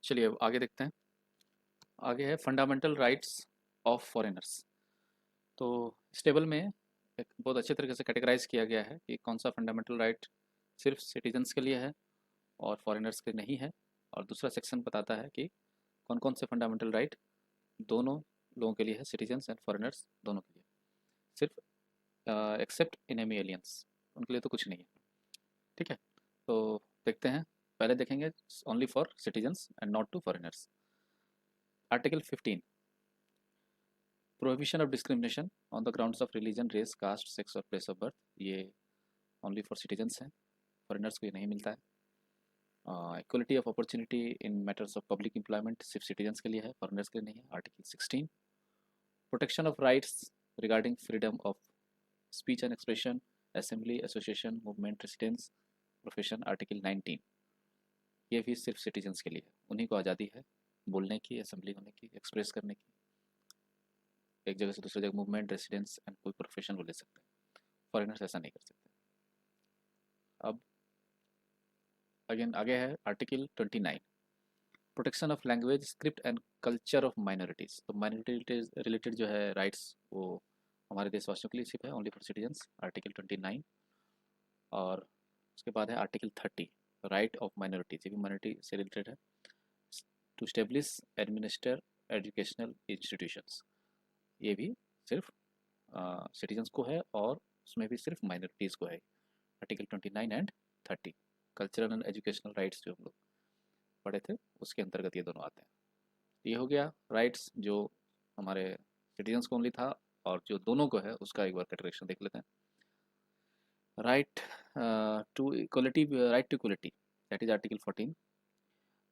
चलिए अब आगे देखते हैं। आगे है फंडामेंटल राइट्स ऑफ फॉरेनर्स। तो इस टेबल में एक बहुत अच्छे तरीके से कैटेगराइज किया गया है कि कौन सा फंडामेंटल राइट सिर्फ सिटीजन्स के लिए है और फॉरेनर्स के नहीं है, और दूसरा सेक्शन बताता है कि कौन कौन से फंडामेंटल राइट दोनों लोगों के लिए है, सिटीजन्स एंड फॉरेनर्स दोनों के लिए। सिर्फ एक्सेप्ट इनेमी एलियंस, उनके लिए तो कुछ नहीं है। ठीक है, तो देखते हैं। पहले देखेंगे only for citizens and not to foreigners. Article 15, prohibition of discrimination on the grounds of religion, race, caste, sex और प्लेस ऑफ बर्थ। ये ओनली फॉर सिटीजन्स हैं, फॉरेनर्स को ये नहीं मिलता है। Equality of opportunity in matters of public employment सिर्फ citizens के लिए है, फॉरेनर्स के लिए नहीं है। Article 16, protection of rights regarding freedom of speech and expression, assembly, association, movement, residence, profession. Article 19, ये भी सिर्फ सिटीजन्स के लिए है, उन्हीं को आज़ादी है बोलने की, असेंबली होने की, एक्सप्रेस करने की, एक जगह से दूसरी जगह मूवमेंट, रेसिडेंस एंड कोई प्रोफेशन वो ले सकते हैं। फॉरेनर्स ऐसा नहीं कर सकते। अब अगेन आगे है article 29, protection of language, script and culture of minorities. तो माइनॉरिटी रिलेटेड जो है राइट्स वो हमारे देशवासियों के लिए सिर्फ है, ओनली फॉर सिटीजन्स। आर्टिकल 29, और उसके बाद है आर्टिकल 30, राइट ऑफ माइनॉरिटीज, ये भी माइनॉरिटी से रिलेटेड है। To establish administer educational institutions, ये भी सिर्फ सिटीजन्स को है, और उसमें भी सिर्फ माइनॉरिटीज़ को है। Article 29 and 30, cultural and educational rights जो हम लोग पढ़े थे उसके अंतर्गत ये दोनों आते हैं। ये हो गया राइट्स जो हमारे सिटीजन्स को ओनली था, और जो दोनों को है उसका एक बार कैटेगराइजेशन देख लेते हैं। Right to equality, right to equality, that is article 14,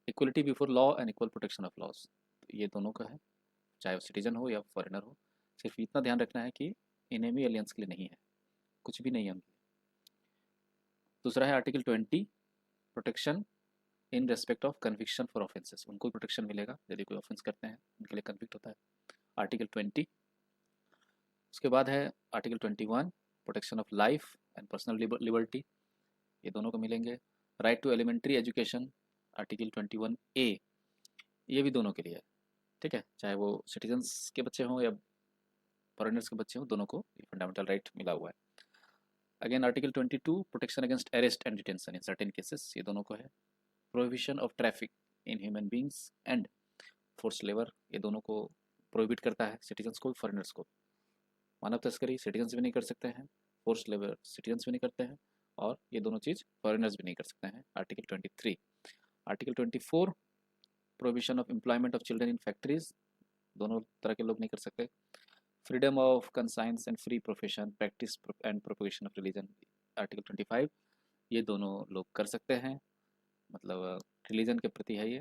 equality before law and equal protection of laws. ये दोनों का है, चाहे वो सिटीजन हो या फॉरेनर हो। सिर्फ इतना ध्यान रखना है कि इनेमी एलियंस के लिए नहीं है, कुछ भी नहीं है उनके। दूसरा है article 20, protection in respect of conviction for offences, उनको प्रोटेक्शन मिलेगा यदि कोई ऑफेंस करते हैं, उनके लिए कन्विक्ट होता है। आर्टिकल 20, उसके बाद है article 21, protection of life and personal liberty, ये दोनों को मिलेंगे। Right to elementary education, article 21A, ये भी दोनों के लिए है। ठीक है, चाहे वो सिटीजन्स के बच्चे हों या फॉरेनर्स के बच्चे हों, दोनों को ये फंडामेंटल राइट मिला हुआ है। Again article 22, protection against arrest and detention in certain cases, ये दोनों को है। Prohibition of traffic in human beings and force labour, ये दोनों को प्रोहिबिट करता है, सिटीजन्स को, फॉरेनर्स को। मानव तस्करी सिटीजन्स भी नहीं कर सकते हैं, फोर्स लेबर सिटीजन्स भी नहीं करते हैं, और ये दोनों चीज़ फॉरेनर्स भी नहीं कर सकते हैं। Article 23, article 24, prohibition of employment of children in factories, दोनों तरह के लोग नहीं कर सकते। Freedom of conscience and free profession, practice and propagation of religion, article 25, ये दोनों लोग कर सकते हैं, मतलब रिलीजन के प्रति है ये,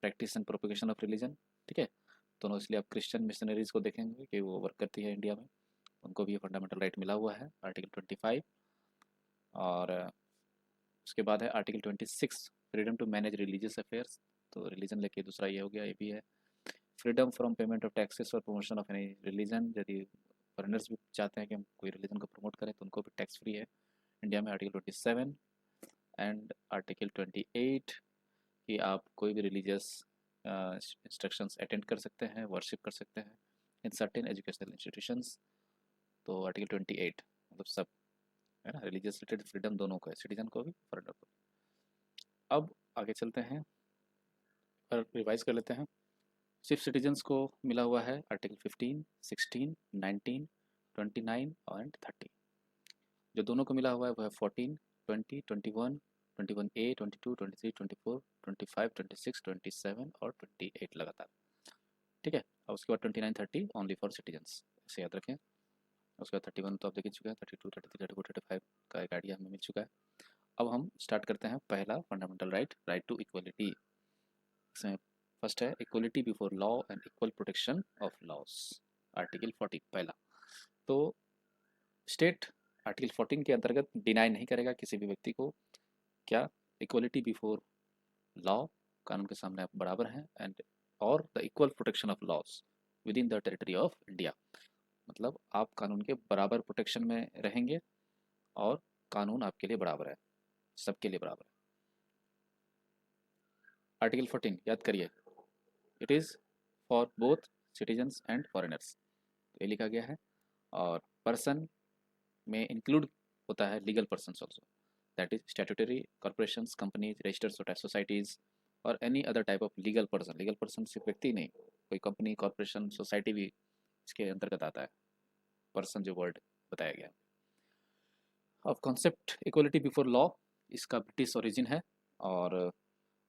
practice and propagation of religion. ठीक है, दोनों, इसलिए आप क्रिश्चियन मिशनरीज को देखेंगे कि वो वर्क करती है इंडिया में, उनको भी ये फंडामेंटल राइट मिला हुआ है, आर्टिकल 25। और उसके बाद है article 26, freedom to manage religious affairs, तो रिलीजन लेके दूसरा ये हो गया, ये भी है। Freedom from payment of taxes और प्रमोशन ऑफ एनी रिलीजन, यदि फॉरेनर्स भी चाहते हैं कि हम कोई रिलीजन को प्रमोट करें तो उनको भी टैक्स फ्री है इंडिया में, आर्टिकल 27। एंड आर्टिकल 28, कि आप कोई भी रिलीजियस इंस्ट्रक्शंस अटेंड कर सकते हैं, वर्शिप कर सकते हैं इन सर्टेन एजुकेशनल इंस्टीट्यूशंस। तो आर्टिकल 28 मतलब सब है ना, रिलीजियस रिलेटेड फ्रीडम दोनों को है, सिटीजन को भी, फॉरेनर को भी। अब आगे चलते हैं और रिवाइज कर लेते हैं। सिर्फ सिटीजन्स को मिला हुआ है आर्टिकल 15, 16, 19, 29 एंड 30। जो दोनों को मिला हुआ है वो है 14, 20, 21, 21A, 22, 23, 24, 25, 26, 27 और 28 लगातार। ठीक है, और उसके बाद 29, 30 ओनली फॉर सिटीजन्स, इसे याद रखें। उसके बाद 31 तो आप देख ही चुके हैं, 32, 33, 34, 35 का एक आइडिया हमें मिल चुका है। अब हम स्टार्ट करते हैं पहला fundamental right, right to equality. इसमें फर्स्ट है equality before law and equal protection of laws, article 40 पहला। तो स्टेट आर्टिकल 14 के अंतर्गत डिनाई नहीं करेगा किसी भी व्यक्ति को, क्या, इक्वलिटी बिफोर लॉ, कानून के सामने आप बराबर हैं, एंड और the equal protection of laws within the territory of India, मतलब आप कानून के बराबर प्रोटेक्शन में रहेंगे और कानून आपके लिए बराबर है, सबके लिए बराबर है। आर्टिकल 14 याद करिए, it is for both citizens and foreigners, ये लिखा गया है। और पर्सन में इंक्लूड होता है legal persons also, that is statutory corporations, companies, registered societies और any other type of legal person. Legal person सिर्फ व्यक्ति नहीं, कोई कंपनी, कॉर्पोरेशन, सोसाइटी भी इसके अंतर्गत आता है, पर्सन जो वर्ड बताया गया। अब कॉन्सेप्ट इक्वलिटी बिफोर लॉ, इसका ब्रिटिश ओरिजिन है, और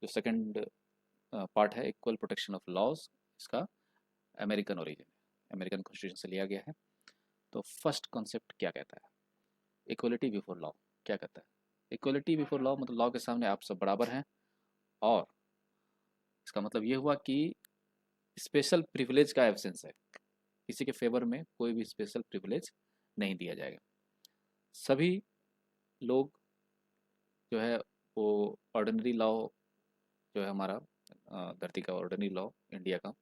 जो सेकंड पार्ट है इक्वल प्रोटेक्शन ऑफ लॉज, इसका अमेरिकन ओरिजिन है, अमेरिकन कॉन्स्टिट्यूशन से लिया गया है। तो फर्स्ट कॉन्सेप्ट क्या कहता है, इक्वलिटी बिफोर लॉ क्या कहता है? इक्वलिटी बिफोर लॉ मतलब लॉ के सामने आप सब बराबर हैं, और इसका मतलब ये हुआ कि स्पेशल प्रिविलेज का एब्सेंस है, किसी के फेवर में कोई भी स्पेशल प्रिविलेज नहीं दिया जाएगा। सभी लोग जो है वो ऑर्डिनरी लॉ, जो है हमारा धरती का ऑर्डिनरी लॉ, इंडिया का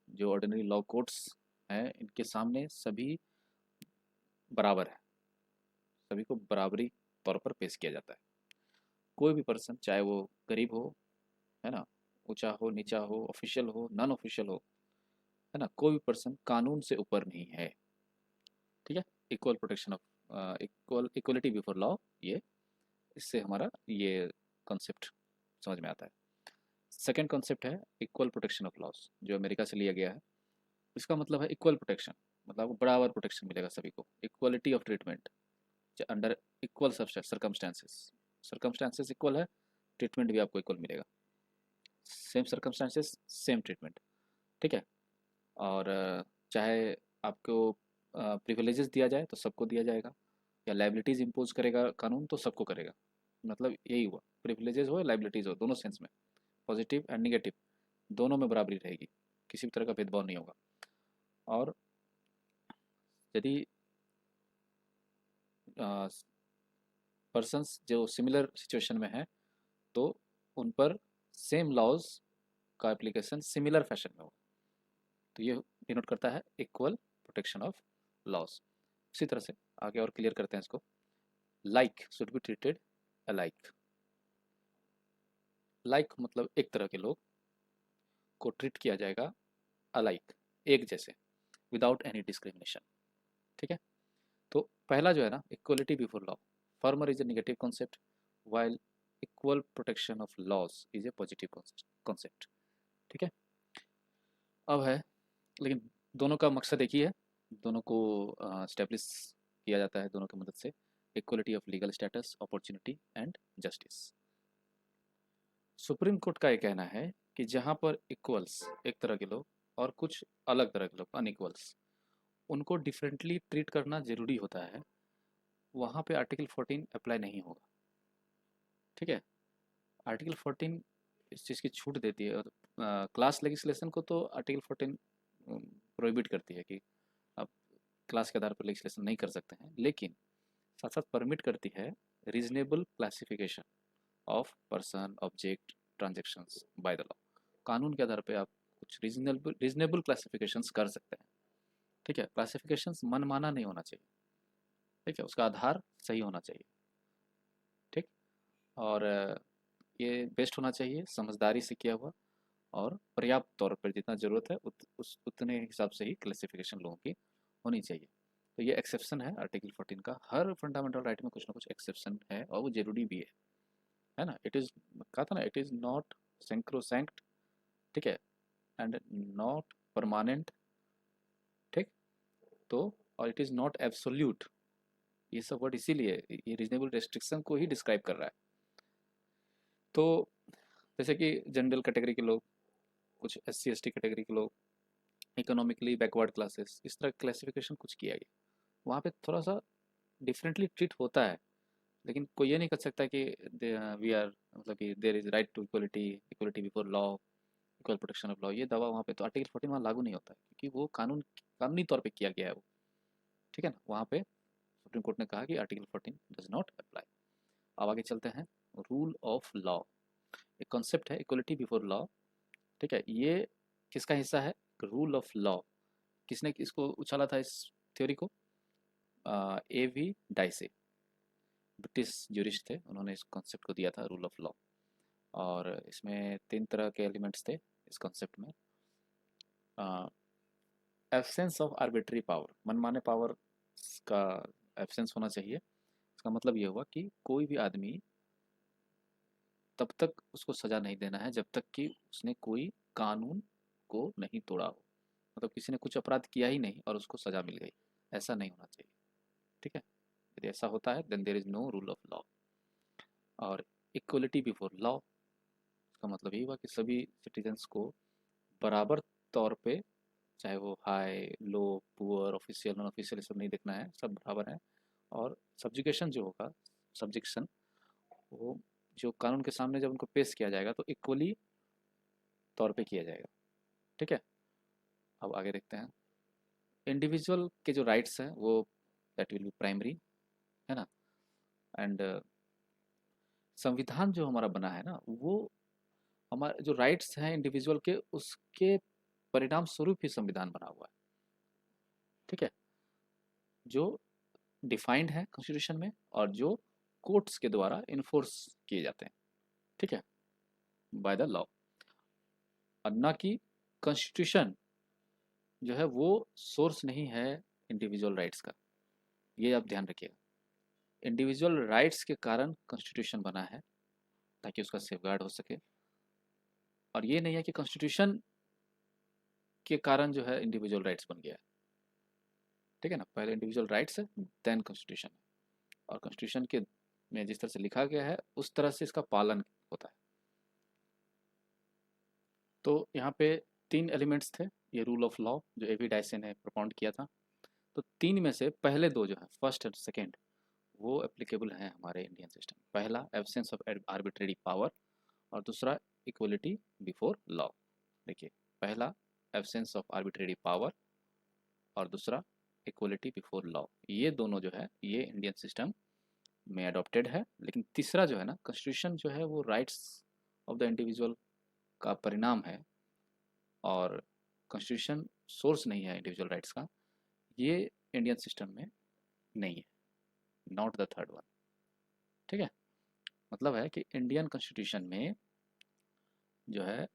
जो ऑर्डिनरी लॉ कोर्ट्स हैं, इनके सामने सभी बराबर है, सभी को बराबरी तौर पर पेश किया जाता है। कोई भी पर्सन, चाहे वो गरीब हो, है ना, ऊंचा हो, नीचा हो, ऑफिशियल हो, नॉन ऑफिशियल हो, है ना, कोई भी पर्सन कानून से ऊपर नहीं है। ठीक है, equal protection of equality before law, ये इससे हमारा ये कॉन्सेप्ट समझ में आता है। सेकंड कॉन्सेप्ट है इक्वल प्रोटेक्शन ऑफ लॉज, जो अमेरिका से लिया गया है। इसका मतलब है इक्वल प्रोटेक्शन, मतलब आपको बराबर प्रोटेक्शन मिलेगा सभी को, equality of treatment under equal circumstances. Circumstances equal है, ट्रीटमेंट भी आपको इक्वल मिलेगा, सेम सर्कमस्टांसेस सेम ट्रीटमेंट। ठीक है, और चाहे आपको प्रिविलेजेस दिया जाए तो सबको दिया जाएगा, या लाइबिलिटीज़ इम्पोज करेगा कानून तो सबको करेगा। मतलब यही हुआ, प्रिविलेजेस हो लाइबिलिटीज़ हो, दोनों सेंस में, पॉजिटिव एंड निगेटिव, दोनों में बराबरी रहेगी, किसी भी तरह का भेदभाव नहीं होगा। और यदि पर्सन्स जो सिमिलर सिचुएशन में हैं तो उन पर सेम लॉज का एप्लीकेशन सिमिलर फैशन में होगा। तो ये डिनोट करता है इक्वल प्रोटेक्शन ऑफ लॉज। इसी तरह से आगे और क्लियर करते हैं इसको, like should be treated alike. Like मतलब एक तरह के लोग को ट्रीट किया जाएगा अलाइक, एक जैसे, विदाउट एनी डिस्क्रिमिनेशन। ठीक है, तो पहला जो है ना, equality before law, former is a negative concept while equal protection of laws is a positive concept. ठीक है, अब है, लेकिन दोनों का मकसद एक ही है, दोनों को स्टेब्लिश किया जाता है दोनों की मदद से, equality of legal status, opportunity and justice. Supreme court का ये कहना है कि जहाँ पर इक्वल्स एक तरह के लोग और कुछ अलग तरह के लोग अनइक्वल्स, उनको डिफरेंटली ट्रीट करना जरूरी होता है, वहाँ पे आर्टिकल 14 अप्लाई नहीं होगा। ठीक है, आर्टिकल 14 इस चीज़ की छूट देती है, और क्लास लेजिस्लेशन को तो आर्टिकल 14 प्रोहिबिट करती है कि आप क्लास के आधार पर लेजिस्लेशन नहीं कर सकते हैं, लेकिन साथ साथ परमिट करती है reasonable classification of person, object, transactions by the law. कानून के आधार पे आप कुछ रीजनेबल क्लासिफिकेशंस कर सकते हैं। ठीक है, क्लासिफिकेशंस मनमाना नहीं होना चाहिए, ठीक है, उसका आधार सही होना चाहिए। ठीक, और ये बेस्ट होना चाहिए, समझदारी से किया हुआ, और पर्याप्त तौर पर जितना ज़रूरत है उतने हिसाब से ही क्लासिफिकेशन लोगों की होनी चाहिए। तो ये एक्सेप्शन है आर्टिकल 14 का, हर फंडामेंटल राइट में कुछ ना कुछ एक्सेप्शन है, और वो जरूरी भी है ना। इट इज़, कहा था ना, इट इज़ नॉट सेंक्रोसैंक्ट, ठीक है, एंड नॉट परमानेंट। ठीक, तो और इट इज़ नॉट एब्सोल्यूट, ये सब वर्ड इसीलिए ये रीजनेबल रेस्ट्रिक्शन को ही डिस्क्राइब कर रहा है। तो जैसे कि जनरल कैटेगरी के लोग, कुछ SC ST कैटेगरी के लोग, इकोनॉमिकली बैकवर्ड क्लासेस, इस तरह क्लासिफिकेशन कुछ किया गया, वहाँ पे थोड़ा सा डिफरेंटली ट्रीट होता है, लेकिन कोई ये नहीं कर सकता कि वी आर, मतलब कि there is right to equality, equality before law, equal protection of law, ये दवा वहाँ पे तो आर्टिकल 14 वहाँ लागू नहीं होता है, क्योंकि वो कानूनी तौर पे किया गया है वो। ठीक है ना, वहाँ पे सुप्रीम कोर्ट ने कहा कि आर्टिकल 14 डज नॉट अप्लाई। अब आगे चलते हैं, रूल ऑफ लॉ, एक कॉन्सेप्ट है इक्वलिटी बिफोर लॉ। ठीक है, ये किसका हिस्सा है, रूल ऑफ लॉ? किसने इसको उछाला था इस थ्योरी को? A V डाइसे, ब्रिटिश ज्यूरिस्ट थे, उन्होंने इस कॉन्सेप्ट को दिया था रूल ऑफ लॉ। और इसमें 3 तरह के एलिमेंट्स थे इस कॉन्सेप्ट में। एब्सेंस ऑफ आर्बिट्री पावर, मनमाने पावर का एब्सेंस होना चाहिए। इसका मतलब ये हुआ कि कोई भी आदमी तब तक उसको सज़ा नहीं देना है जब तक कि उसने कोई कानून को नहीं तोड़ा हो, मतलब किसी ने कुछ अपराध किया ही नहीं और उसको सज़ा मिल गई, ऐसा नहीं होना चाहिए। ठीक है, यदि ऐसा होता है then there is no rule of law. और इक्वलिटी बिफोर लॉ, इसका मतलब ये हुआ कि सभी सिटीजन्स को बराबर तौर पे, चाहे वो high low poor official non official, ये सब नहीं देखना है, सब बराबर है। और सब्जुकेशन जो होगा, सब्जेक्शन, वो जो कानून के सामने जब उनको पेश किया जाएगा तो इक्वली तौर पे किया जाएगा। ठीक है, अब आगे देखते हैं। इंडिविजुअल के जो राइट्स हैं वो दैट विल बी प्राइमरी, है ना। एंड संविधान जो हमारा बना है ना, वो हमारे जो राइट्स हैं इंडिविजुअल के, उसके परिणाम स्वरूप ही संविधान बना हुआ है। ठीक है, जो डिफाइंड है कॉन्स्टिट्यूशन में और जो कोर्ट्स के द्वारा इन्फोर्स किए जाते हैं। ठीक है, बाय द लॉ, और ना कि कॉन्स्टिट्यूशन जो है वो सोर्स नहीं है इंडिविजुअल राइट्स का। ये आप ध्यान रखिएगा, इंडिविजुअल राइट्स के कारण कॉन्स्टिट्यूशन बना है ताकि उसका सेफगार्ड हो सके, और ये नहीं है कि कॉन्स्टिट्यूशन के कारण जो है इंडिविजुअल राइट्स बन गया है। ठीक है ना, पहले इंडिविजुअल राइट्स है देन कॉन्स्टिट्यूशन, और कॉन्स्टिट्यूशन के में जिस तरह से लिखा गया है उस तरह से इसका पालन होता है। तो यहाँ पे 3 एलिमेंट्स थे, ये रूल ऑफ लॉ जो एवी डायसन ने propound किया था। तो 3 में से पहले 2 जो है फर्स्ट और सेकेंड, वो एप्लीकेबल हैं हमारे इंडियन सिस्टम। पहला एब्सेंस ऑफ आर्बिट्रेरी पावर, और दूसरा इक्वलिटी बिफोर लॉ। देखिए, पहला एब्सेंस ऑफ आर्बिट्रेरी पावर और दूसरा इक्वलिटी बिफोर लॉ, ये दोनों जो है ये इंडियन सिस्टम में अडॉप्टेड है। लेकिन तीसरा जो है ना, कॉन्स्टिट्यूशन जो है वो राइट्स ऑफ द इंडिविजुअल का परिणाम है, और कॉन्स्टिट्यूशन सोर्स नहीं है इंडिविजुअल राइट्स का, ये इंडियन सिस्टम में नहीं है, नॉट द थर्ड वन। ठीक है, मतलब है कि इंडियन कॉन्स्टिट्यूशन में जो है,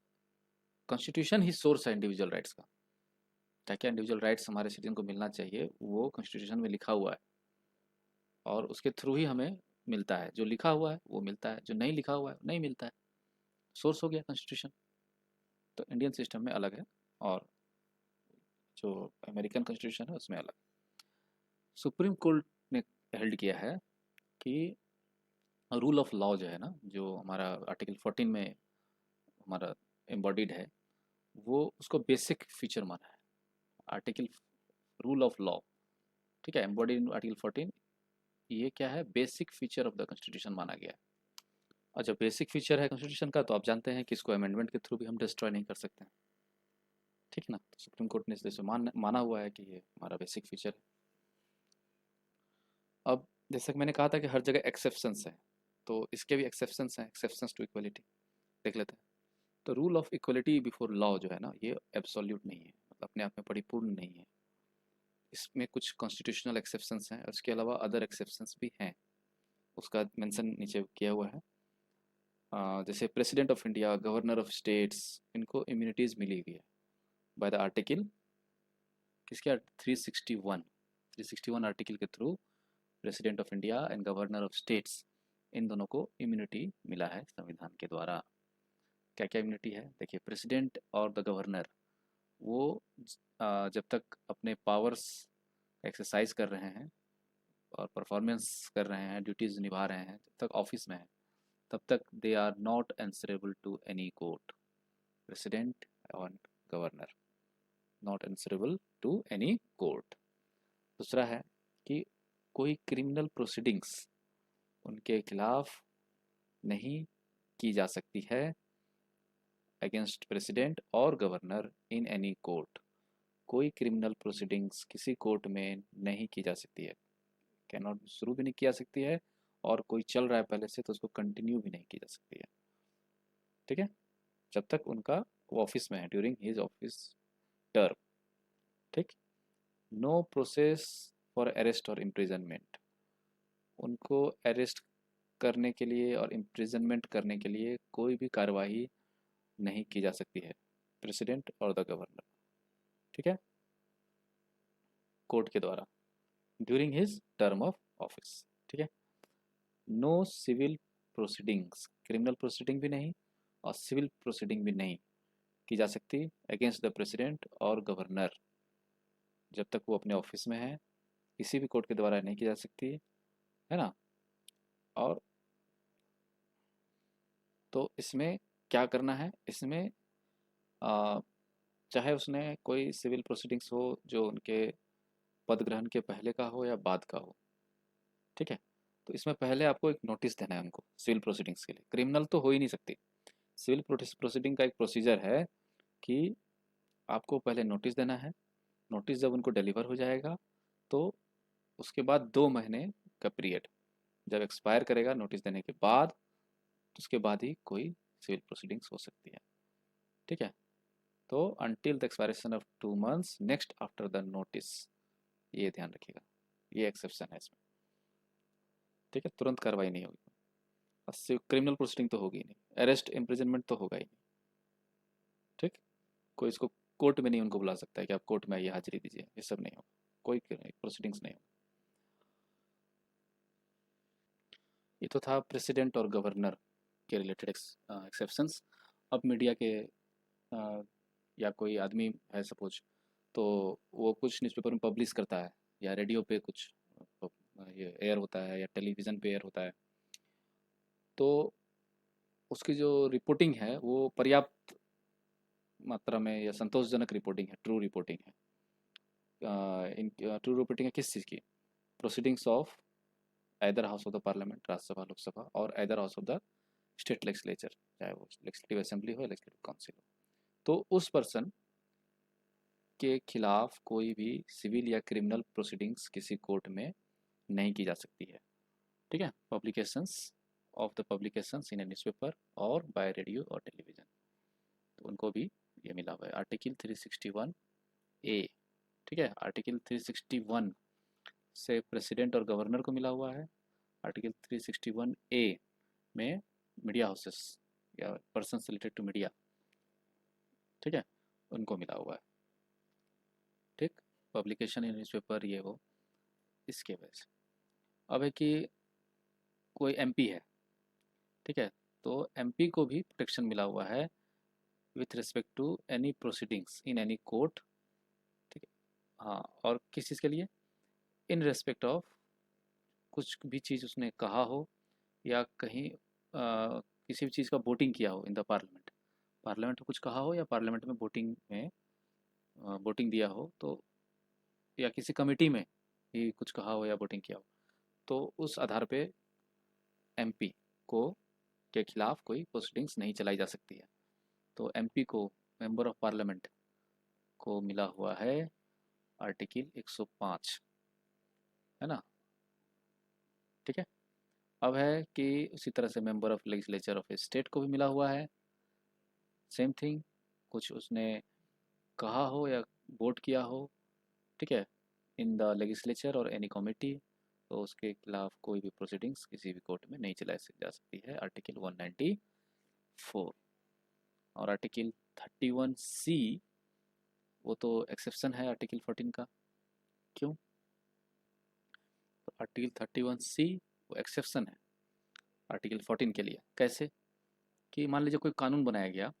कॉन्स्टिट्यूशन ही सोर्स है इंडिविजुअल राइट्स का। क्या क्या इंडिविजुअल राइट्स हमारे सिटीजन को मिलना चाहिए वो कॉन्स्टिट्यूशन में लिखा हुआ है, और उसके थ्रू ही हमें मिलता है। जो लिखा हुआ है वो मिलता है, जो नहीं लिखा हुआ है नहीं मिलता है। सोर्स हो गया कॉन्स्टिट्यूशन। तो इंडियन सिस्टम में अलग है, और जो अमेरिकन कॉन्स्टिट्यूशन है उसमें अलग। सुप्रीम कोर्ट ने हेल्ड किया है कि रूल ऑफ लॉ जो है ना, जो हमारा आर्टिकल 14 में हमारा एम्बॉडीड है, वो उसको बेसिक फीचर माना है। आर्टिकल रूल ऑफ लॉ, ठीक है, एम्बॉडीड इन आर्टिकल 14, ये क्या है, basic feature of the constitution माना गया है। और जब बेसिक फीचर है कॉन्स्टिट्यूशन का, तो आप जानते हैं कि इसको अमेंडमेंट के थ्रू भी हम डिस्ट्रॉय नहीं कर सकते हैं। ठीक है ना, तो सुप्रीम कोर्ट ने इसे माना हुआ है कि ये हमारा बेसिक फीचर है। अब जैसा कि मैंने कहा था कि हर जगह एक्सेप्शंस हैं, तो इसके भी एक्सेप्शंस हैं, एक्सेप्शंस टू इक्वलिटी देख लेते हैं। तो rule of equality before law जो है ना, ये एब्सोल्यूट नहीं है, मतलब अपने आप में परिपूर्ण नहीं है। इसमें कुछ कॉन्स्टिट्यूशनल एक्सेप्शंस हैं और इसके अलावा अदर एक्सेप्शंस भी हैं, उसका मेंशन नीचे किया हुआ है। जैसे president of India, governor of states, इनको इम्यूनिटीज़ मिली हुई है बाय द आर्टिकल किसके, 361, 361 आर्टिकल के through President of India and Governor of states, इन दोनों को इम्यूनिटी मिला है संविधान के द्वारा। क्या क्या इम्यूनिटी है, देखिए, प्रेसिडेंट और द गवर्नर, वो जब तक अपने पावर्स एक्सरसाइज कर रहे हैं और परफॉर्मेंस कर रहे हैं, ड्यूटीज़ निभा रहे हैं, जब तक ऑफिस में हैं, तब तक they are not answerable to any court. President और governor not answerable to any court. दूसरा है कि कोई क्रिमिनल प्रोसीडिंग्स उनके खिलाफ नहीं की जा सकती है अगेंस्ट प्रेसिडेंट और गवर्नर इन एनी कोर्ट। कोई क्रिमिनल प्रोसीडिंग्स किसी कोर्ट में नहीं की जा सकती है, कैन नॉट, शुरू भी नहीं किया सकती है, और कोई चल रहा है पहले से तो उसको कंटिन्यू भी नहीं की जा सकती है। ठीक है, जब तक उनका वो ऑफिस में है, ड्यूरिंग हिज ऑफिस टर्म। ठीक, नो प्रोसेस फॉर अरेस्ट और इम्प्रिजनमेंट, उनको अरेस्ट करने के लिए और इम्प्रिजनमेंट करने के लिए कोई भी कार्यवाही नहीं की जा सकती है प्रेसिडेंट और द गवर्नर, ठीक है, कोर्ट के द्वारा during his term of office, ठीक है। No civil proceedings, criminal proceeding भी नहीं और सिविल प्रोसीडिंग भी नहीं की जा सकती अगेंस्ट द प्रेसिडेंट और गवर्नर, जब तक वो अपने ऑफिस में है किसी भी कोर्ट के द्वारा नहीं की जा सकती है ना। और तो इसमें क्या करना है, इसमें आ, चाहे उसने कोई सिविल प्रोसीडिंग्स हो जो उनके पद ग्रहण के पहले का हो या बाद का हो, ठीक है। तो इसमें पहले आपको एक नोटिस देना है उनको सिविल प्रोसीडिंग्स के लिए, क्रिमिनल तो हो ही नहीं सकती। सिविल प्रोसीडिंग का एक प्रोसीजर है कि आपको पहले नोटिस देना है, नोटिस जब उनको डिलीवर हो जाएगा तो उसके बाद 2 महीने का पीरियड जब एक्सपायर करेगा नोटिस देने के बाद, तो उसके बाद ही कोई सिविल प्रोसीडिंग्स हो सकती है, ठीक है। तो until the expiration of 2 months next after the notice, ये ध्यान रखिएगा, ये एक्सेप्शन है इसमें, ठीक है। तुरंत कार्रवाई नहीं होगी, क्रिमिनल प्रोसीडिंग तो होगी ही नहीं, अरेस्ट इम्प्रिजनमेंट तो होगा ही नहीं, ठीक। कोई इसको कोर्ट में नहीं उनको बुला सकता है कि आप कोर्ट में आइए हाजिरी दीजिए, ये सब नहीं होगा, कोई प्रोसीडिंग्स नहीं होगा। ये तो था प्रेसिडेंट और गवर्नर के रिलेटेड एक्सेप्शंस। अब मीडिया के अ, या कोई आदमी है सपोज, तो वो कुछ न्यूज़पेपर में पब्लिश करता है या रेडियो पे कुछ ये एयर होता है या टेलीविज़न पे एयर होता है, तो उसकी जो रिपोर्टिंग है वो पर्याप्त मात्रा में या संतोषजनक रिपोर्टिंग है, ट्रू रिपोर्टिंग है। इन ट्रू रिपोर्टिंग है किस चीज़ की, proceedings of either house of the parliament, Rajya Sabha Lok Sabha, और either house of the state legislature, चाहे वो लेजिस्लेटिव असेंबली हो या लेजिस्लेटिव काउंसिल हो। तो उस पर्सन के खिलाफ कोई भी सिविल या क्रिमिनल प्रोसीडिंग्स किसी कोर्ट में नहीं की जा सकती है, ठीक है। Publications of the publications in A newspaper और बाय रेडियो और टेलीविज़न, तो उनको भी ये मिला हुआ है आर्टिकल 361 ए, ठीक है। आर्टिकल 361 से प्रेसिडेंट और गवर्नर को मिला हुआ है, आर्टिकल 361 ए में मीडिया हाउसेस या पर्सन रिलेटेड टू मीडिया, ठीक है, उनको मिला हुआ है, ठीक। पब्लिकेशन इन न्यूज़पेपर ये वो इसके वजह से। अब है कि कोई एमपी है, ठीक है, तो एमपी को भी प्रोटेक्शन मिला हुआ है with respect to any proceedings in any court, ठीक है। हाँ, और किस चीज़ के लिए, इन रेस्पेक्ट ऑफ कुछ भी चीज़ उसने कहा हो या कहीं किसी भी चीज़ का वोटिंग किया हो इन द पार्लियामेंट, पार्लियामेंट में कुछ कहा हो या पार्लियामेंट में वोटिंग में वोटिंग दिया हो, तो या किसी कमेटी में ही कुछ कहा हो या वोटिंग किया हो, तो उस आधार पे एमपी को के खिलाफ कोई प्रोसीडिंग्स नहीं चलाई जा सकती है। तो एमपी को, मेंबर ऑफ पार्लियामेंट को मिला हुआ है आर्टिकल 105, है ना, ठीक है। अब है कि उसी तरह से member of legislature of state को भी मिला हुआ है, सेम थिंग, कुछ उसने कहा हो या वोट किया हो, ठीक है, इन द लेजिस्लेचर और एनी कमिटी, तो उसके खिलाफ कोई भी प्रोसीडिंग्स किसी भी कोर्ट में नहीं चलाई जा सकती है, आर्टिकल 194। और आर्टिकल 31C, वो तो एक्सेप्शन है आर्टिकल 14 का, क्यों, तो आर्टिकल 31C वो एक्सेप्शन है आर्टिकल 14 के लिए। कैसे, कि मान लीजिए कोई कानून बनाया गया,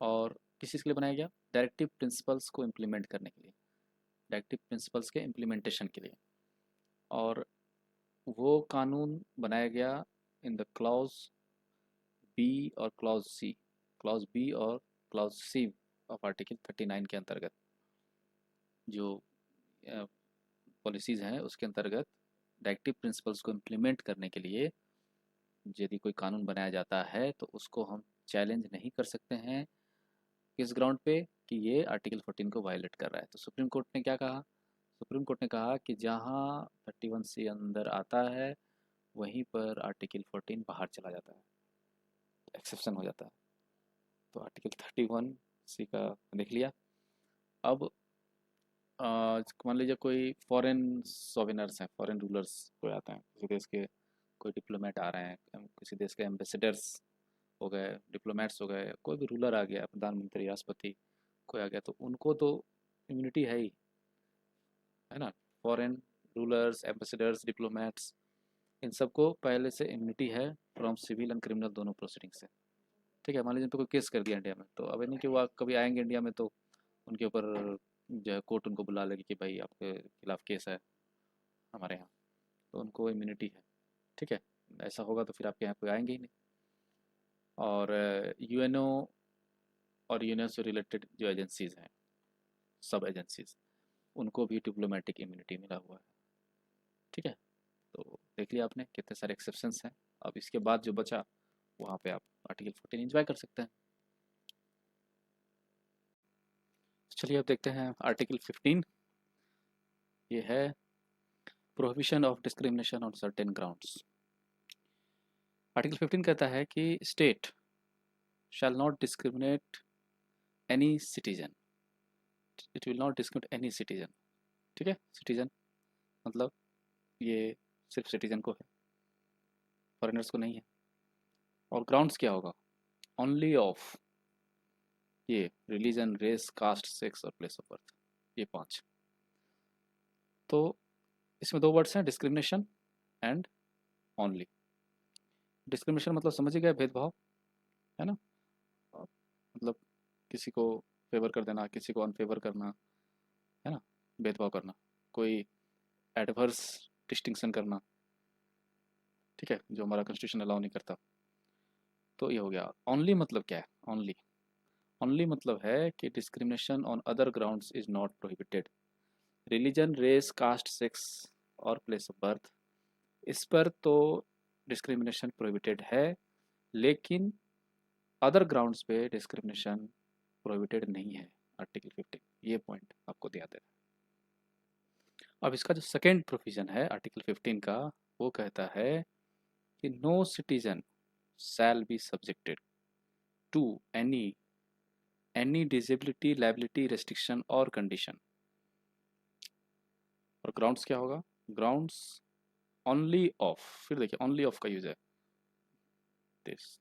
और किस चीज़ के लिए बनाया गया, डायरेक्टिव प्रिंसिपल्स को इम्प्लीमेंट करने के लिए, डायरेक्टिव प्रिंसिपल्स के इम्प्लीमेंटेशन के लिए, और वो कानून बनाया गया इन द क्लॉज बी और क्लॉज बी और क्लॉज सी ऑफ आर्टिकल 39 के अंतर्गत, जो पॉलिसीज़ हैं उसके अंतर्गत डायरेक्टिव प्रिंसिपल्स को इम्प्लीमेंट करने के लिए यदि कोई कानून बनाया जाता है तो उसको हम चैलेंज नहीं कर सकते हैं, किस ग्राउंड पे, कि ये आर्टिकल 14 को वायलेट कर रहा है। तो सुप्रीम कोर्ट ने क्या कहा, सुप्रीम कोर्ट ने कहा कि जहाँ 31C अंदर आता है वहीं पर आर्टिकल 14 बाहर चला जाता है, एक्सेप्शन हो जाता है। तो आर्टिकल 31C का देख लिया। अब मान लीजिए कोई फॉरेन सॉवेनर्स हैं, फॉरेन रूलर्स कोई आते हैं किसी देश के, कोई डिप्लोमेट आ रहे हैं, किसी देश के एम्बेसडर्स हो गए, डिप्लोमेट्स हो गए, कोई भी रूलर आ गया, प्रधानमंत्री, राष्ट्रपति कोई आ गया, तो उनको तो इम्यूनिटी है ना। फॉरेन रूलर्स, एम्बेसडर्स, डिप्लोमेट्स, इन सबको पहले से इम्यूनिटी है फ्रॉम सिविल एंड क्रिमिनल दोनों प्रोसीडिंग से। ठीक है, मान लीजिए उन पर कोई केस कर दिया इंडिया में, तो अब नहीं कि वो कभी आएंगे इंडिया में तो उनके ऊपर जो है कोर्ट उनको बुला लेगी कि भाई आपके खिलाफ केस है हमारे यहाँ, तो उनको इम्यूनिटी है। ठीक है, ऐसा होगा तो फिर आपके यहाँ कोई आएंगे ही नहीं। और यूएनओ और यूएनओ से रिलेटेड जो एजेंसीज हैं, सब एजेंसीज, उनको भी डिप्लोमेटिक इम्यूनिटी मिला हुआ है। ठीक है, तो देख लिया आपने कितने सारे एक्सेप्शंस हैं। अब इसके बाद जो बचा वहाँ पे आप आर्टिकल 14 एंजॉय कर सकते हैं। चलिए अब देखते हैं आर्टिकल 15। ये है prohibition of discrimination on certain grounds. Article 15 कहता है कि state shall not discriminate any citizen, it will not discriminate any citizen. ठीक है, सिटीजन मतलब ये सिर्फ सिटीजन को है, फॉरेनर्स को नहीं है। और ग्राउंड्स क्या होगा, ओनली ऑफ ये रिलीजन, रेस, कास्ट, सेक्स और प्लेस ऑफ बर्थ, ये 5। तो इसमें 2 वर्ड्स हैं, डिस्क्रिमिनेशन एंड ओनली। डिस्क्रिमिनेशन मतलब समझ ही गए, भेदभाव, है ना। मतलब किसी को फेवर कर देना, किसी को अनफेवर करना, है ना, भेदभाव करना, कोई एडवर्स डिस्टिंक्शन करना। ठीक है, जो हमारा कॉन्स्टिट्यूशन अलाउ नहीं करता। तो ये हो गया। ओनली मतलब क्या है, ओनली, ओनली मतलब है कि discrimination on other grounds is not prohibited. Religion, race, caste, sex और प्लेस ऑफ बर्थ, इस पर तो डिस्क्रिमिनेशन प्रोहिबिटेड है, लेकिन अदर ग्राउंड्स पे डिस्क्रिमिनेशन प्रोहिबिटेड नहीं है। आर्टिकल 15 ये पॉइंट आपको ध्यान देना है। अब इसका जो सेकेंड प्रोविजन है आर्टिकल 15 का, वो कहता है कि no citizen shall be subjected to any disability, liability, restriction और कंडीशन। और ग्राउंड्स क्या होगा, ग्राउंड्स ओनली ऑफ, फिर देखिए ओनली ऑफ का यूज है,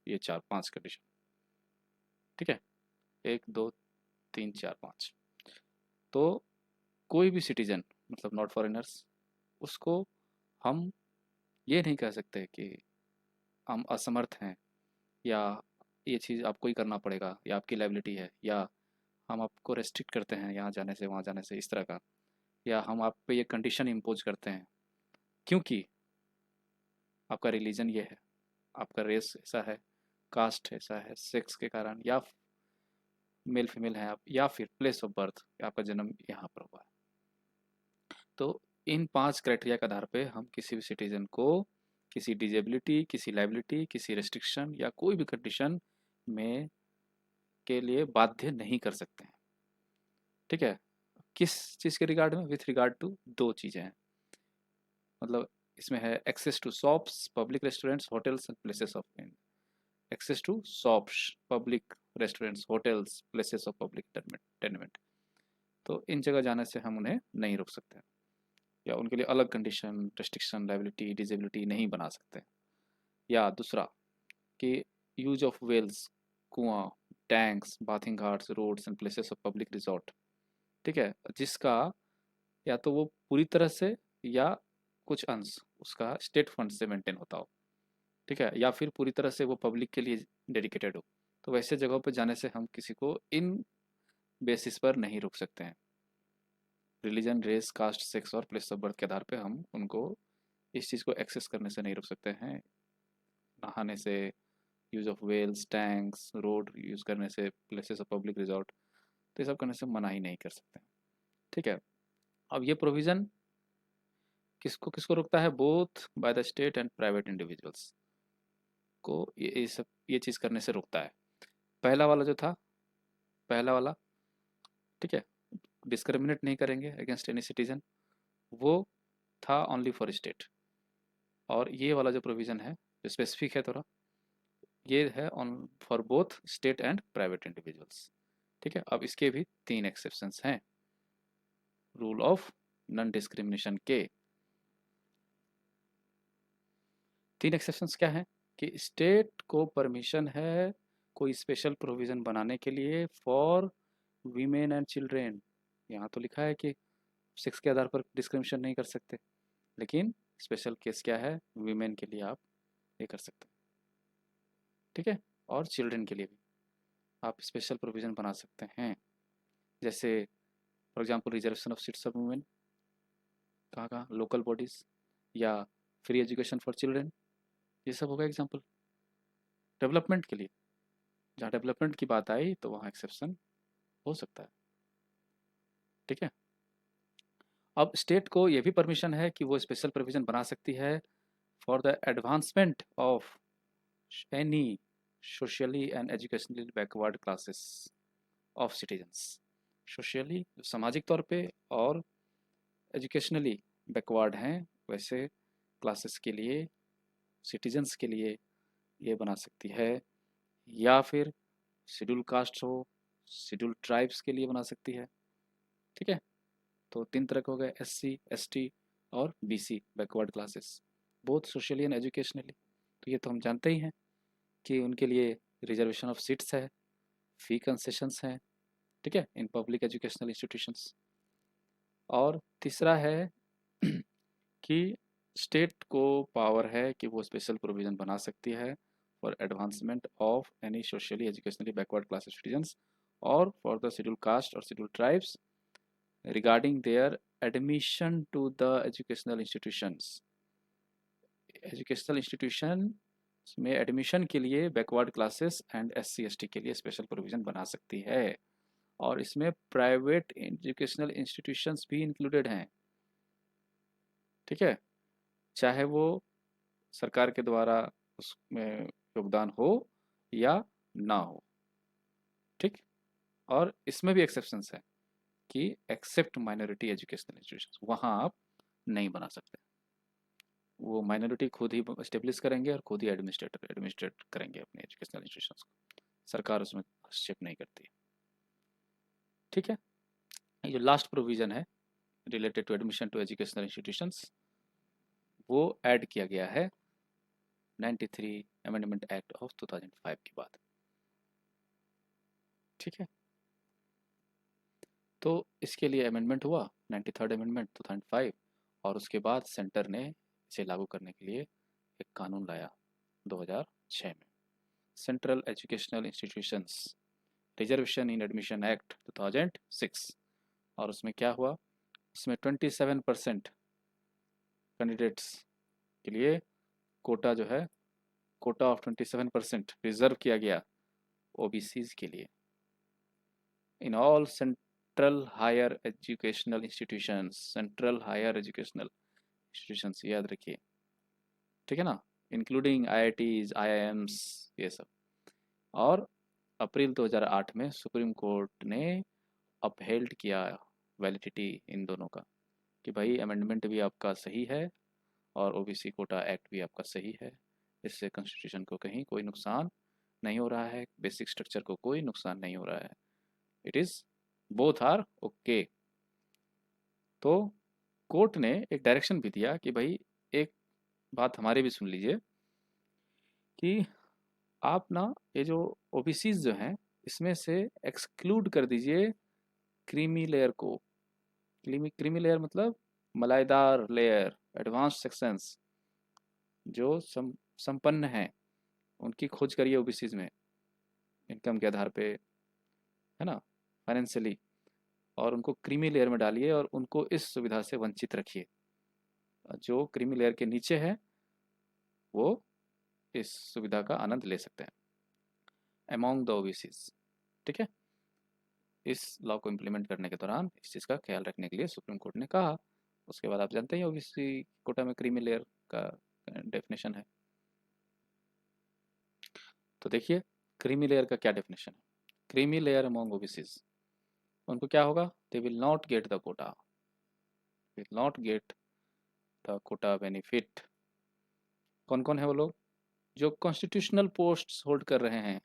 ये 4-5 कंडीशन। ठीक है, 1 2 3 4 5। तो कोई भी सिटीजन मतलब नॉट फॉरेनर्स, उसको हम ये नहीं कह सकते कि हम असमर्थ हैं, या ये चीज़ आपको ही करना पड़ेगा, या आपकी लाइबिलिटी है, या हम आपको रेस्ट्रिक्ट करते हैं यहाँ जाने से वहाँ जाने से, इस तरह का, या हम आप पे ये कंडीशन इम्पोज करते हैं क्योंकि आपका रिलीजन ये है, आपका रेस ऐसा है, कास्ट ऐसा है, सेक्स के कारण, या मेल फीमेल हैं आप, या फिर प्लेस ऑफ बर्थ, आपका जन्म यहाँ पर हुआ है। तो इन 5 क्राइटेरिया के आधार पे हम किसी भी सिटीजन को किसी डिजेबिलिटी, किसी लाइबिलिटी, किसी रेस्ट्रिक्शन या कोई भी कंडीशन में के लिए बाध्य नहीं कर सकते हैं। ठीक है, किस चीज़ के रिगार्ड में, विथ रिगार्ड टू 2 चीज़ें हैं। मतलब इसमें है access to shops, public restaurants, hotels and places of access to shops, public restaurants, hotels, places of public entertainment. तो इन जगह जाने से हम उन्हें नहीं रोक सकते, या उनके लिए अलग कंडीशन, रेस्ट्रिक्शन, लाइबिलिटी, डिजेबिलिटी नहीं बना सकते। या दूसरा कि यूज ऑफ वेल्स, कुआं, tanks, bathing ghats, roads and places of public resort. ठीक है, जिसका या तो वो पूरी तरह से या कुछ अंश उसका स्टेट फंड से मेंटेन होता हो। ठीक है, या फिर पूरी तरह से वो पब्लिक के लिए डेडिकेटेड हो। तो वैसे जगहों पर जाने से हम किसी को इन बेसिस पर नहीं रोक सकते हैं। रिलीजन, रेस, कास्ट, सेक्स और प्लेस ऑफ बर्थ के आधार पे हम उनको इस चीज़ को एक्सेस करने से नहीं रोक सकते हैं। नहाने से, use of wells, tanks, road use करने से, प्लेसेस ऑफ पब्लिक रिजॉर्ट, तो ये सब करने से मना ही नहीं कर सकते। ठीक है, अब ये प्रोविज़न किसको किसको रोकता है, both by the state and private individuals को ये सब ये चीज़ करने से रोकता है। पहला वाला जो था, पहला वाला, ठीक है, डिस्क्रिमिनेट नहीं करेंगे अगेंस्ट एनी सिटीजन, वो था ओनली फॉर स्टेट। और ये वाला जो प्रोविज़न है जो स्पेसिफिक है थोड़ा, ये है on for both state and private individuals. ठीक है, अब इसके भी 3 एक्सेप्शंस हैं रूल ऑफ नॉन डिस्क्रिमिनेशन के। 3 एक्सेप्शंस क्या हैं कि स्टेट को परमिशन है कोई स्पेशल प्रोविज़न बनाने के लिए फॉर वीमेन एंड चिल्ड्रेन। यहाँ तो लिखा है कि सेक्स के आधार पर डिस्क्रिमिनेशन नहीं कर सकते, लेकिन स्पेशल केस क्या है, वीमेन के लिए आप ये कर सकते हैं, ठीक है। और चिल्ड्रन के लिए भी आप स्पेशल प्रोविज़न बना सकते हैं, जैसे for example reservation of seats of women, कहाँ कहाँ, लोकल बॉडीज़, या फ्री एजुकेशन फॉर चिल्ड्रन, ये सब होगा एग्जांपल। डेवलपमेंट के लिए, जहाँ डेवलपमेंट की बात आई तो वहाँ एक्सेप्शन हो सकता है, ठीक है। अब स्टेट को ये भी परमिशन है कि वो स्पेशल प्रोविज़न बना सकती है for the advancement of any socially and educationally backward classes of citizens. Socially सामाजिक तौर पे और एजुकेशनली बैकवर्ड हैं वैसे क्लासेस के लिए, सिटीजन्स के लिए ये बना सकती है, या फिर शेड्यूल कास्ट हो, शेड्यूल ट्राइब्स के लिए बना सकती है, ठीक है। तो 3 तरह के हो गए, एससी, एसटी और BC backward classes, both socially and educationally. तो ये तो हम जानते ही हैं कि उनके लिए रिजर्वेशन ऑफ सीट्स है, फी कंसेशंस हैं, ठीक है, इन पब्लिक एजुकेशनल इंस्टीट्यूशंस। और तीसरा है कि स्टेट को पावर है कि वो स्पेशल प्रोविज़न बना सकती है for advancement of any socially educationally backward class students और फॉर द शेड्यूल कास्ट और scheduled tribes regarding their admission to the educational institutions. Educational institution में एडमिशन के लिए backward classes and SC ST के लिए स्पेशल प्रोविज़न बना सकती है, और इसमें प्राइवेट एजुकेशनल इंस्टीट्यूशंस भी इंक्लूडेड हैं, ठीक है, चाहे वो सरकार के द्वारा उसमें योगदान हो या ना हो, ठीक। और इसमें भी एक्सेप्शंस है कि एक्सेप्ट माइनॉरिटी एजुकेशनल इंस्टीट्यूशंस, वहाँ आप नहीं बना सकते, वो माइनॉरिटी खुद ही एस्टेब्लिश करेंगे और खुद ही एडमिनिस्ट्रेट करेंगे अपने एजुकेशनल इंस्टीट्यूशंस को, सरकार उसमें हस्तक्षेप नहीं करती है, ठीक है। ये जो लास्ट प्रोविज़न है related to admission to educational institutions, वो ऐड किया गया है 93 अमेंडमेंट एक्ट ऑफ 2005 के बाद, ठीक है। तो इसके लिए अमेंडमेंट हुआ 93rd अमेंडमेंट 2005, और उसके बाद सेंटर ने इसे लागू करने के लिए एक कानून लाया 2006 में, सेंट्रल एजुकेशनल इंस्टीट्यूशंस रिजर्वेशन इन एडमिशन एक्ट 2006। और उसमें क्या हुआ, उसमें 27% कैंडिडेट्स के लिए कोटा जो है, कोटा ऑफ 27% रिजर्व किया गया ओबीसीज के लिए in all central higher educational institutions, central higher educational institutions याद रखिए, ठीक है ना, इंक्लूडिंग आईआईटीज, आईआईएम्स, ये सब। और अप्रैल 2008 में सुप्रीम कोर्ट ने अपहेल्ड किया वैलिडिटी इन दोनों का, कि भाई अमेंडमेंट भी आपका सही है और ओबीसी कोटा एक्ट भी आपका सही है, इससे कॉन्स्टिट्यूशन को कहीं कोई नुकसान नहीं हो रहा है, बेसिक स्ट्रक्चर को कोई नुकसान नहीं हो रहा है, it is both are okay. तो कोर्ट ने एक डायरेक्शन भी दिया कि भाई एक बात हमारी भी सुन लीजिए कि आप ना ये जो ओबीसीज जो हैं इसमें से एक्सक्लूड कर दीजिए क्रीमी लेयर को। क्रीमी लेयर मतलब मलाईदार लेयर, एडवांस सेक्शंस जो संपन्न हैं, उनकी खोज करिए ओबीसीज में इनकम के आधार पे, है ना, फाइनेंशियली, और उनको क्रीमी लेयर में डालिए और उनको इस सुविधा से वंचित रखिए। जो क्रीमी लेयर के नीचे है वो इस सुविधा का आनंद ले सकते हैं अमॉन्ग द ओबीसीज, ठीक है। इस लॉ को इम्प्लीमेंट करने के दौरान इस चीज़ का ख्याल रखने के लिए सुप्रीम कोर्ट ने कहा। उसके बाद आप जानते ही ओबीसी कोटा में क्रीमी लेयर का डेफिनेशन है। तो देखिए क्रीमी लेयर का क्या डेफिनेशन है। क्रीमी लेयर अमॉन्ग ओबीसीज, उनको क्या होगा, they will not get the quota, will not get the quota benefit. कौन कौन है वो लोग, जो कॉन्स्टिट्यूशनल पोस्ट्स होल्ड कर रहे हैं,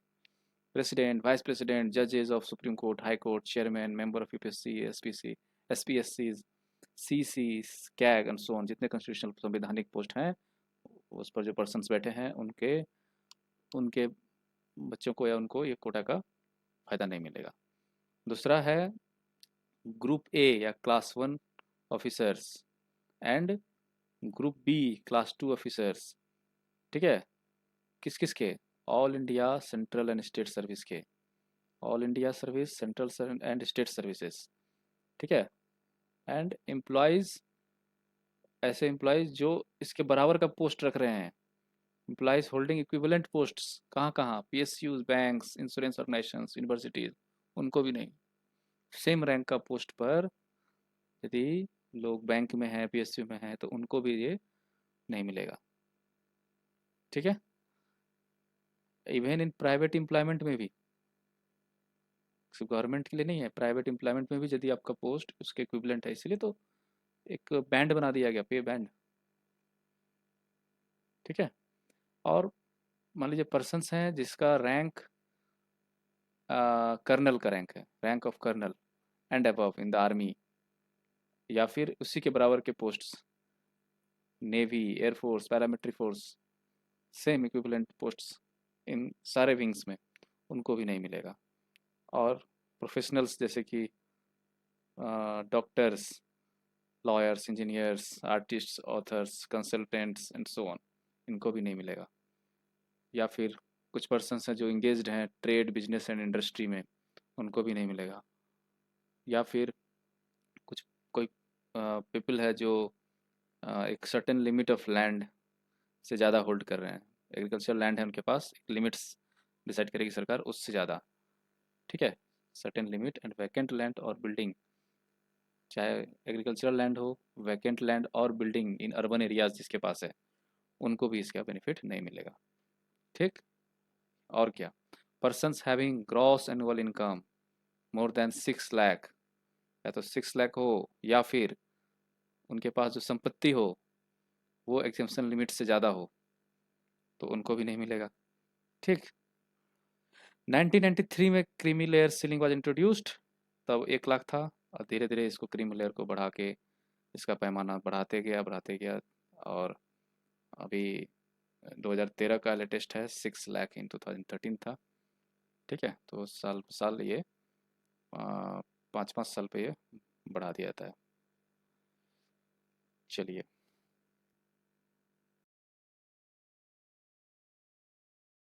प्रेसिडेंट, वाइस प्रेसिडेंट, जजेस of supreme court, high court, chairman, member of UPSC, SPC, SPSC, CC, CAG and so on, जितने कॉन्स्टिट्यूशनल संवैधानिक पोस्ट हैं उस पर जो पर्सन्स बैठे हैं उनके उनके बच्चों को या उनको ये कोटा का फ़ायदा नहीं मिलेगा। दूसरा है ग्रुप ए या class 1 officers and group B class 2 officers. ठीक है, किस किस के? All India central and state service के, all India service, central and state services. ठीक है, एंड एम्प्लॉयज़, ऐसे एम्प्लॉयज़ जो इसके बराबर का पोस्ट रख रहे हैं, एम्प्लॉयज़ होल्डिंग इक्विवेलेंट पोस्ट्स कहाँ कहाँ? PSUs, banks, insurance organisations, universities, उनको भी नहीं। सेम रैंक का पोस्ट पर यदि लोग बैंक में हैं, पीएसयू में हैं, तो उनको भी ये नहीं मिलेगा। ठीक है, इवन इन प्राइवेट एम्प्लॉयमेंट में भी, सिर्फ गवर्नमेंट के लिए नहीं है, प्राइवेट एम्प्लॉयमेंट में भी यदि आपका पोस्ट उसके इक्विवेलेंट है, इसलिए तो एक बैंड बना दिया गया, पे बैंड। ठीक है, और मान लीजिए पर्सन्स हैं जिसका रैंक कर्नल का रैंक है, rank of colonel and above in the army, या फिर उसी के बराबर के posts, navy, air force, paramilitary force, same equivalent posts इन सारे विंग्स में, उनको भी नहीं मिलेगा। और प्रोफेशनल्स जैसे कि doctors, lawyers, engineers, artists, authors, consultants and so on, इनको भी नहीं मिलेगा। या फिर कुछ पर्सन्स हैं जो इंगेज्ड हैं ट्रेड, बिजनेस एंड इंडस्ट्री में, उनको भी नहीं मिलेगा। या फिर कुछ कोई पीपल है जो एक सर्टेन लिमिट ऑफ लैंड से ज़्यादा होल्ड कर रहे हैं, एग्रीकल्चर लैंड है उनके पास, एक लिमिट्स डिसाइड करेगी सरकार, उससे ज़्यादा। ठीक है, certain limit and vacant land और बिल्डिंग, चाहे एग्रीकल्चरल लैंड हो, वैकेंट लैंड और बिल्डिंग इन अर्बन एरियाज जिसके पास है, उनको भी इसका बेनिफिट नहीं मिलेगा। ठीक, और क्या? Persons having gross annual income more than 6 lakh, या तो 6 लाख हो या फिर उनके पास जो संपत्ति हो वो एग्जेम्पशन लिमिट से ज़्यादा हो, तो उनको भी नहीं मिलेगा। ठीक, 1993 में creamy layer ceiling was introduced, तब 1 लाख था, और धीरे धीरे इसको क्रीमी लेयर को बढ़ा के इसका पैमाना बढ़ाते गया, और अभी 2013 का लेटेस्ट है 6 लाख इन 2013 था। ठीक है, तो साल साल ये 5-5 साल पे ये बढ़ा दिया जाता है। चलिए।